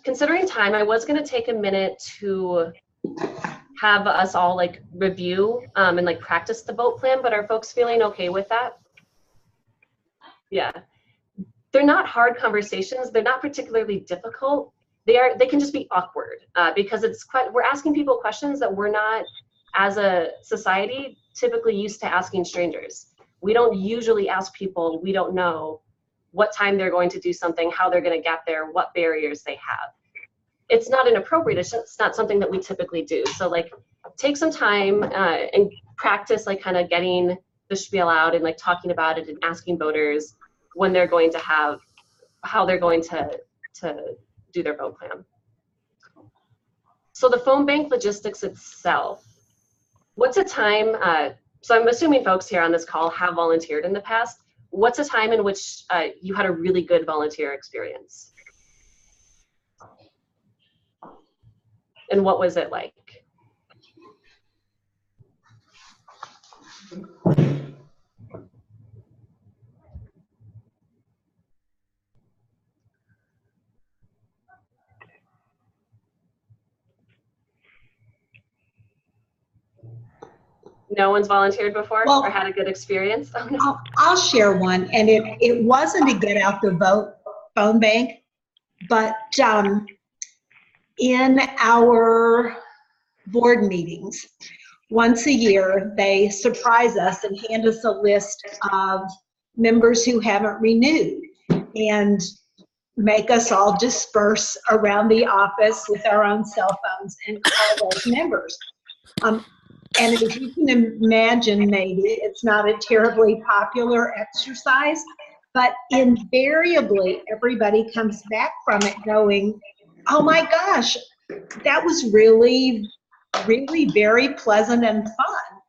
considering time, I was going to take a minute to have us all like review and like practice the vote plan, but are folks feeling okay with that? Yeah. They're not hard conversations. They're not particularly difficult. They can just be awkward because we're asking people questions that we're not, as a society, typically used to asking strangers. We don't usually ask people we don't know what time they're going to do something, how they're going to get there, what barriers they have. It's not inappropriate. It's just not something that we typically do. So like take some time and practice like kind of getting the spiel out and like talking about it and asking voters when they're going to have, how they're going to do their vote plan. So the phone bank logistics itself, what's a time, so I'm assuming folks here on this call have volunteered in the past. What's a time in which you had a really good volunteer experience? And what was it like? No one's volunteered before or had a good experience? Oh, no. I'll share one, and it wasn't to get out the vote phone bank, but in our board meetings, once a year, they surprise us and hand us a list of members who haven't renewed and make us all disperse around the office with our own cell phones and call those members. And as you can imagine, maybe it's not a terribly popular exercise, but invariably everybody comes back from it going, oh my gosh, that was really very pleasant and fun.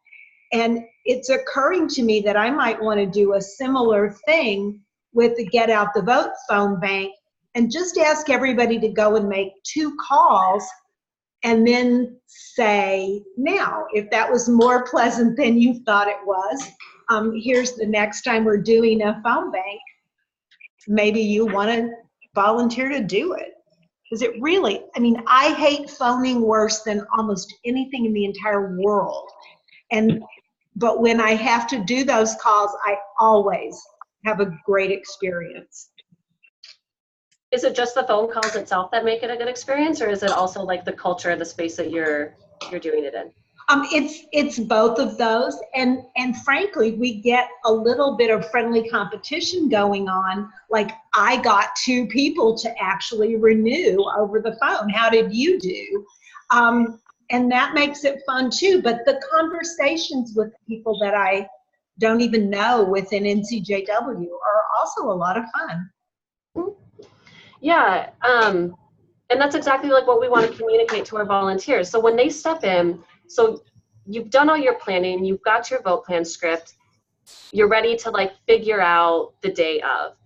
And it's occurring to me that I might want to do a similar thing with the Get Out the Vote phone bank and just ask everybody to go and make 2 calls and then say, now, if that was more pleasant than you thought it was, here's the next time we're doing a phone bank, maybe you want to volunteer to do it. Because it really, I mean, I hate phoning worse than almost anything in the entire world. But when I have to do those calls, I always have a great experience. Is it just the phone calls itself that make it a good experience, or is it also like the culture of the space that you're doing it in? It's both of those, and frankly, we get a little bit of friendly competition going on. Like, I got 2 people to actually renew over the phone. How did you do? And that makes it fun too. But the conversations with people that I don't even know within NCJW are also a lot of fun. Yeah, and that's exactly like what we want to communicate to our volunteers. So when they step in, so you've done all your planning, you've got your vote plan script, you're ready to like figure out the day of.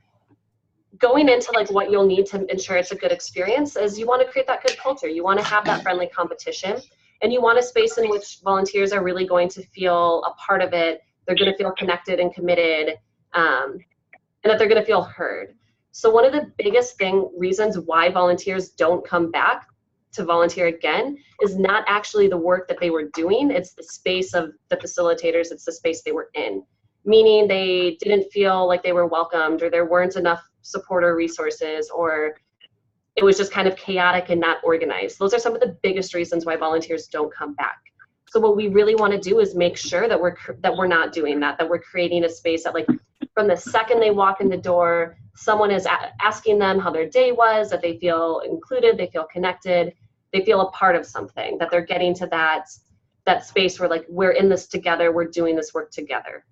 Going into like what you'll need to ensure it's a good experience is you want to create that good culture. You want to have that friendly competition, and you want a space in which volunteers are really going to feel a part of it. They're going to feel connected and committed, and that they're going to feel heard. So one of the biggest reasons why volunteers don't come back to volunteer again is not actually the work that they were doing. It's the space of the facilitators. It's the space they were in, meaning they didn't feel like they were welcomed, or there weren't enough support or resources, or it was just kind of chaotic and not organized. Those are some of the biggest reasons why volunteers don't come back. So what we really want to do is make sure that we're not doing that, that we're creating a space that, like, from the second they walk in the door, someone is asking them how their day was, that they feel included, they feel connected, they feel a part of something, that they're getting to that space where, like, we're in this together, we're doing this work together.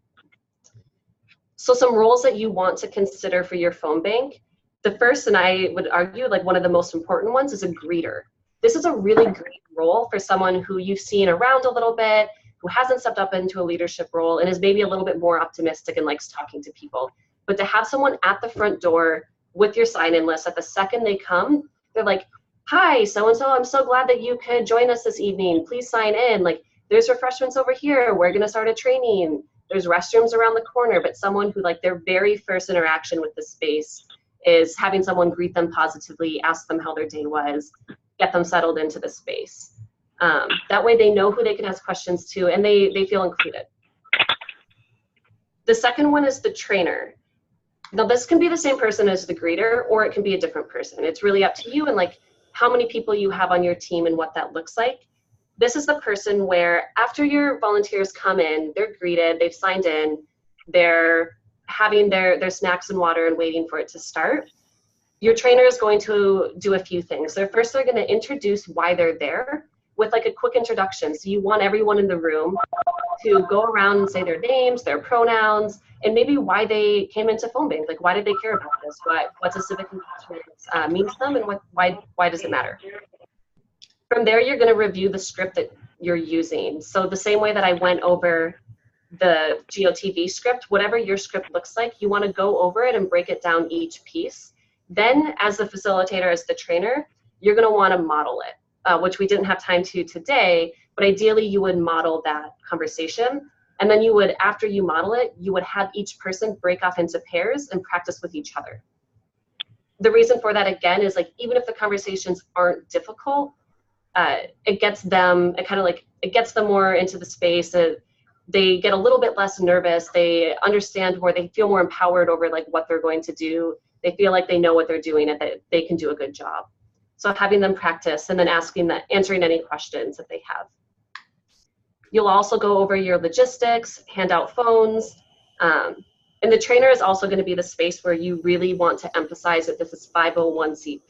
So some roles that you want to consider for your phone bank, the first, and I would argue like one of the most important ones, is a greeter. This is a really great role for someone who you've seen around a little bit, who hasn't stepped up into a leadership role and is maybe a little bit more optimistic and likes talking to people. But to have someone at the front door with your sign-in list, at the second they come, they're like, hi, so-and-so, I'm so glad that you could join us this evening. Please sign in. Like, there's refreshments over here. We're going to start a training. There's restrooms around the corner. But someone who, like, their very first interaction with the space is having someone greet them positively, ask them how their day was, get them settled into the space. That way they know who they can ask questions to, and they feel included. The second one is the trainer. Now, this can be the same person as the greeter, or it can be a different person. It's really up to you and, like, how many people you have on your team and what that looks like. This is the person where after your volunteers come in, they're greeted, they've signed in, they're having their snacks and water and waiting for it to start. Your trainer is going to do a few things. So first, they're going to introduce why they're there with, like, a quick introduction. So you want everyone in the room to go around and say their names, their pronouns, and maybe why they came into phone bank. Like, why did they care about this? What's a civic engagement mean to them, and why does it matter? From there, you're going to review the script that you're using. So the same way that I went over the GOTV script, whatever your script looks like, you want to go over it and break it down each piece. Then, as the facilitator, as the trainer, you're going to want to model it, which we didn't have time to today, but ideally you would model that conversation. And then you would, after you model it, you would have each person break off into pairs and practice with each other. The reason for that, again, is, like, even if the conversations aren't difficult, it gets them more into the space. They get a little bit less nervous. They understand more. They feel more empowered over, like, what they're going to do. They feel like they know what they're doing and that they can do a good job. So having them practice and then answering any questions that they have. You'll also go over your logistics, hand out phones, and the trainer is also going to be the space where you really want to emphasize that this is 501c3.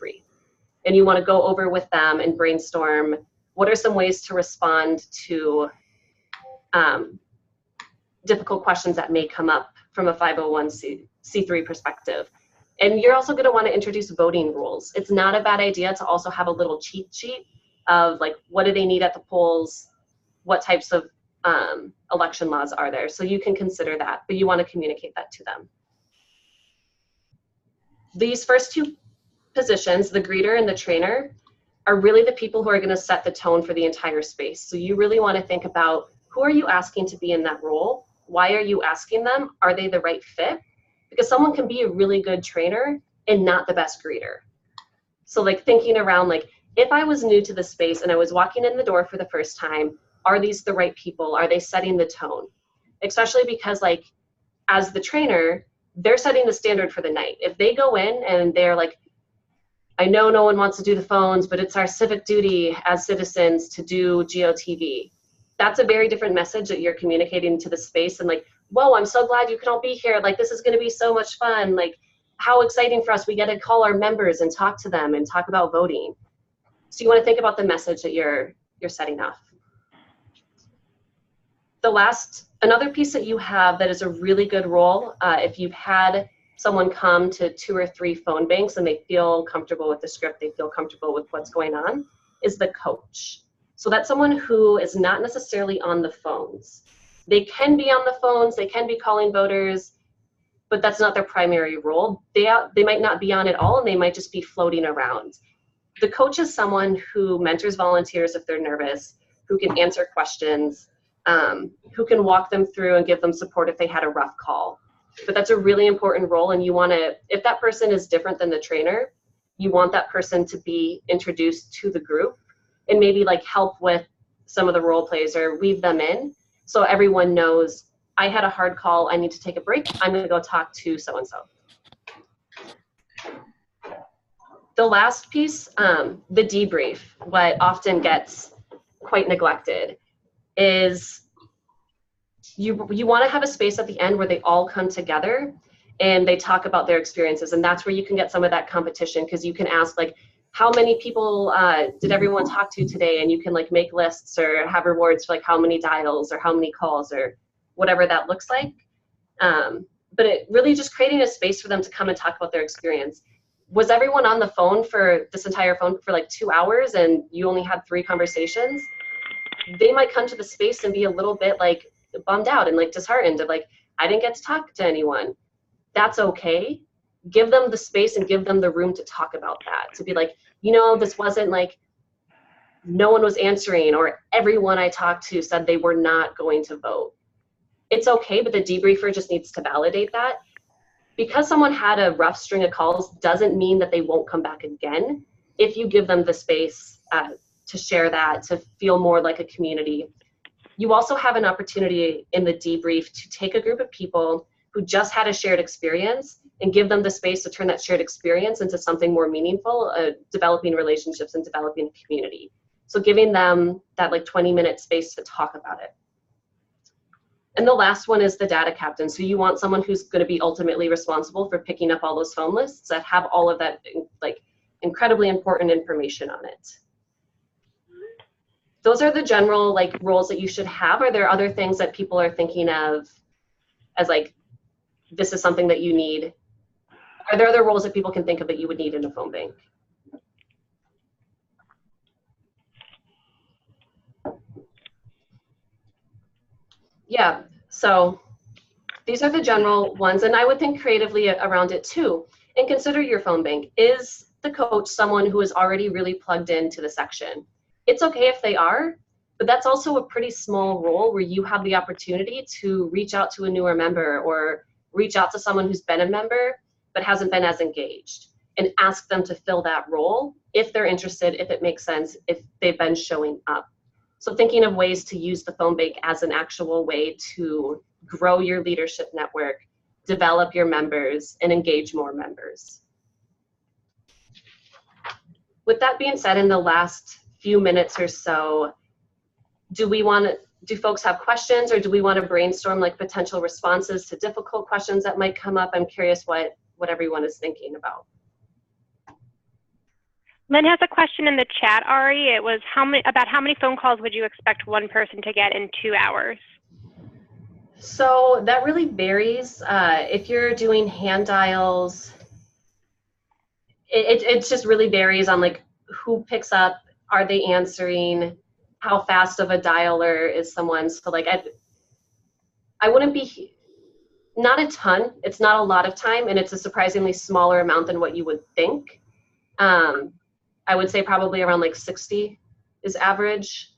And you want to go over with them and brainstorm what are some ways to respond to difficult questions that may come up from a 501c3 perspective. And you're also going to want to introduce voting rules. It's not a bad idea to also have a little cheat sheet of like, what do they need at the polls? What types of election laws are there? So you can consider that, but you want to communicate that to them. These first two positions, the greeter and the trainer, are really the people who are going to set the tone for the entire space. So you really want to think about, who are you asking to be in that role? Why are you asking them? Are they the right fit? Because someone can be a really good trainer and not the best greeter. So like thinking around, like, if I was new to the space and I was walking in the door for the first time, are these the right people? Are they setting the tone? Especially because like, as the trainer, they're setting the standard for the night. If they go in and they're like, I know no one wants to do the phones, but it's our civic duty as citizens to do GOTV. That's a very different message that you're communicating to the space, and like, whoa, I'm so glad you can all be here. Like, this is going to be so much fun. Like, how exciting for us. We get to call our members and talk to them and talk about voting. So you want to think about the message that you're setting off. Another piece that you have that is a really good role, if you've had someone come to 2 or 3 phone banks and they feel comfortable with the script, they feel comfortable with what's going on, is the coach. So that's someone who is not necessarily on the phones. They can be on the phones, they can be calling voters, but that's not their primary role. They might not be on at all, and they might just be floating around. The coach is someone who mentors volunteers if they're nervous, who can answer questions, who can walk them through and give them support if they had a rough call. But that's a really important role, and you want to, if that person is different than the trainer, you want that person to be introduced to the group and maybe like help with some of the role plays or weave them in so everyone knows, I had a hard call, I need to take a break, I'm going to go talk to so-and-so. The last piece, the debrief, what often gets quite neglected, is you want to have a space at the end where they all come together and they talk about their experiences, and that's where you can get some of that competition, because you can ask like, how many people did everyone talk to today, and you can like make lists or have rewards for like how many dials or how many calls or whatever that looks like. But it really just creating a space for them to come and talk about their experience. Was everyone on the phone for this entire phone for like 2 hours and you only had 3 conversations? They might come to the space and be a little bit like bummed out and like disheartened of like, I didn't get to talk to anyone. That's okay. Give them the space and give them the room to talk about that, to be like, you know, this wasn't like no one was answering or everyone I talked to said they were not going to vote. It's okay, but the debriefer just needs to validate that. Because someone had a rough string of calls doesn't mean that they won't come back again if you give them the space to share that, to feel more like a community. You also have an opportunity in the debrief to take a group of people who just had a shared experience and give them the space to turn that shared experience into something more meaningful, developing relationships and developing a community. So giving them that like 20-minute space to talk about it. And the last one is the data captain. So you want someone who's going to be ultimately responsible for picking up all those phone lists that have all of that like incredibly important information on it. Those are the general like roles that you should have. Are there other things that people are thinking of as like, this is something that you need? Are there other roles that people can think of that you would need in a phone bank? Yeah, so these are the general ones, and I would think creatively around it too. And consider your phone bank. Is the coach someone who is already really plugged into the section? It's okay if they are, but that's also a pretty small role where you have the opportunity to reach out to a newer member or reach out to someone who's been a member but hasn't been as engaged and ask them to fill that role if they're interested, if it makes sense, if they've been showing up. So thinking of ways to use the phone bank as an actual way to grow your leadership network, develop your members, and engage more members. With that being said, in the last few minutes or so, do we want do folks have questions, or do we want to brainstorm like potential responses to difficult questions that might come up? I'm curious what everyone is thinking about. Lynn has a question in the chat, Ari. It was how many phone calls would you expect one person to get in 2 hours? So that really varies. If you're doing hand dials, it just really varies on like who picks up, are they answering, how fast of a dialer is someone. So like I wouldn't be, not a ton, it's not a lot of time, and it's a surprisingly smaller amount than what you would think. I would say probably around like 60 is average.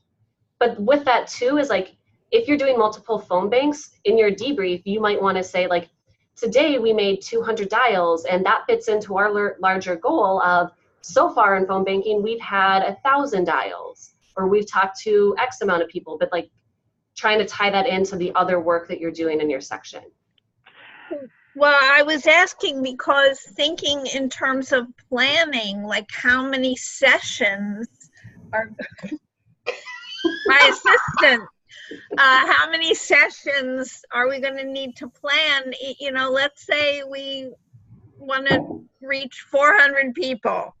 But with that too is like, if you're doing multiple phone banks in your debrief, you might want to say like, today we made 200 dials, and that fits into our larger goal of so far in phone banking, we've had 1,000 dials, or we've talked to X amount of people, but like trying to tie that into the other work that you're doing in your section. Well, I was asking because thinking in terms of planning, like how many sessions are, my assistant, how many sessions are we going to need to plan? You know, let's say we want to reach 400 people.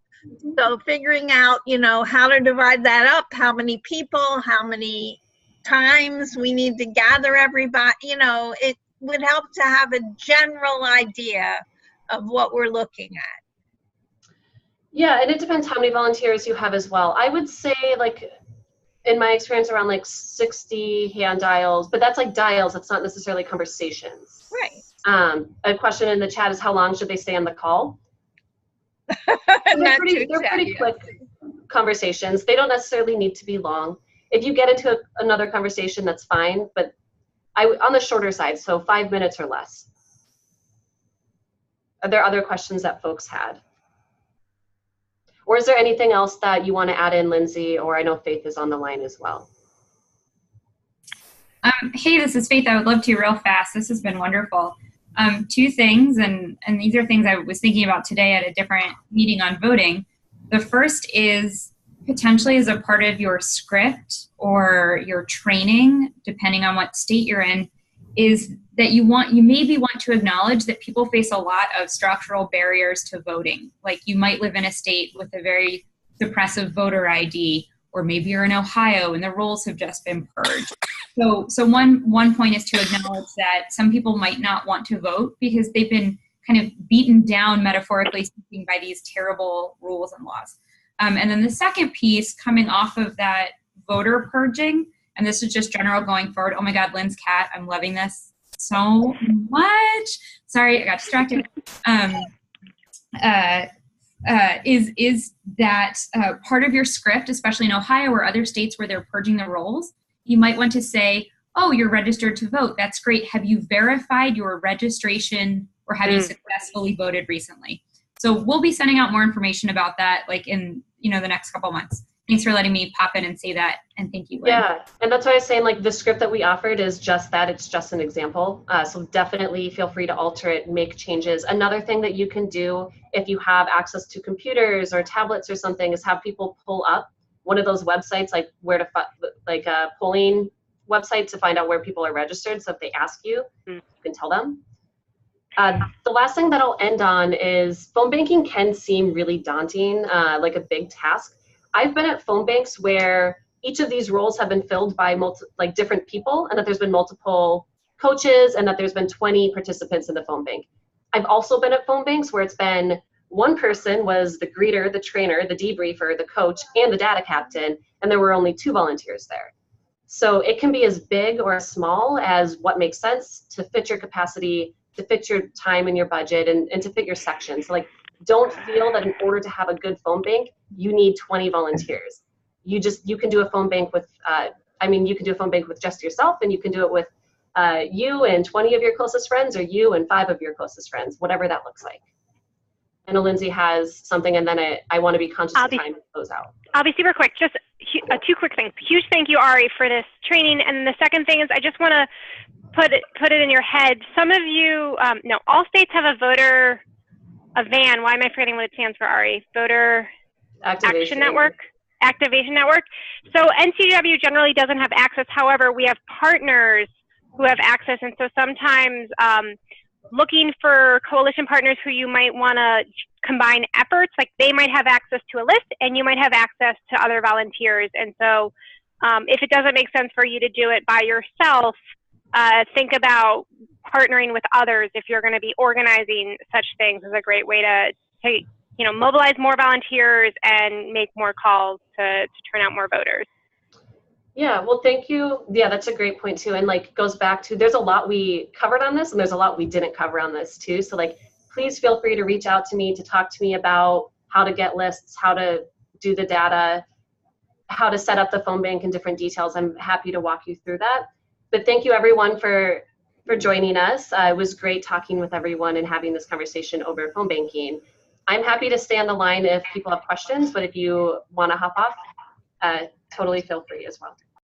So figuring out, you know, how to divide that up, how many people, how many times we need to gather everybody, you know, it would help to have a general idea of what we're looking at. Yeah, and it depends how many volunteers you have as well. I would say like, in my experience, around like 60 hand dials, but that's like dials, it's not necessarily conversations. Right. A question in the chat is how long should they stay on the call? They're pretty quick conversations. They don't necessarily need to be long. If you get into another conversation, that's fine, but on the shorter side, so 5 minutes or less. Are there other questions that folks had? Or is there anything else that you want to add in, Lindsay? Or I know Faith is on the line as well. Hey, this is Faith. I would love to real fast. This has been wonderful. Two things, and these are things I was thinking about today at a different meeting on voting. The first is potentially as a part of your script or your training, depending on what state you're in, is that you maybe want to acknowledge that people face a lot of structural barriers to voting. Like you might live in a state with a very suppressive voter ID, or maybe you're in Ohio and the rolls have just been purged. So one point is to acknowledge that some people might not want to vote because they've been kind of beaten down, metaphorically speaking, by these terrible rules and laws. And then the second piece coming off of that voter purging, and this is just general going forward. Oh my God, Lynn's cat, I'm loving this so much. Sorry, I got distracted. Is that part of your script, especially in Ohio or other states where they're purging the rolls, you might want to say, oh, you're registered to vote. That's great. Have you verified your registration, or have you successfully voted recently? So we'll be sending out more information about that like in the next couple months. Thanks for letting me pop in and say that, and thank you, Lynn. Yeah, and that's why I was saying like the script that we offered is just that, it's just an example. So definitely feel free to alter it, make changes. Another thing that you can do if you have access to computers or tablets or something is have people pull up one of those websites, like where to like a polling website to find out where people are registered. So if they ask you, you can tell them. The last thing that I'll end on is phone banking can seem really daunting, like a big task. I've been at phone banks where each of these roles have been filled by different people, and that there's been multiple coaches, and that there's been 20 participants in the phone bank. I've also been at phone banks where it's been one person was the greeter, the trainer, the debriefer, the coach, and the data captain, and there were only 2 volunteers there. So it can be as big or as small as what makes sense to fit your capacity, to fit your time and your budget, and to fit your section. So like, don't feel that in order to have a good phone bank, you need 20 volunteers. You can do a phone bank with, you can do a phone bank with just yourself, and you can do it with you and 20 of your closest friends, or you and 5 of your closest friends, whatever that looks like. I know Lindsay has something, and then I want to be conscious of time to close out. I'll be super quick. Just 2 quick things. Huge thank you, Ari, for this training. And the second thing is I just want to put it in your head. Some of you, no, all states have a VAN. Why am I forgetting what it stands for, Ari? Voter Action Network. activation network. So NCW generally doesn't have access. However, we have partners who have access. And so sometimes looking for coalition partners who you might want to combine efforts, like they might have access to a list and you might have access to other volunteers. And so if it doesn't make sense for you to do it by yourself, think about partnering with others if you're going to be organizing such things. Is a great way to mobilize more volunteers and make more calls to turn out more voters. Yeah, well, thank you. Yeah, that's a great point too. And like goes back to, there's a lot we covered on this and there's a lot we didn't cover on this too. So like, please feel free to reach out to me, to talk to me about how to get lists, how to do the data, how to set up the phone bank and different details. I'm happy to walk you through that. But thank you everyone for joining us. It was great talking with everyone and having this conversation over phone banking. I'm happy to stay on the line if people have questions, but if you want to hop off, totally feel free as well.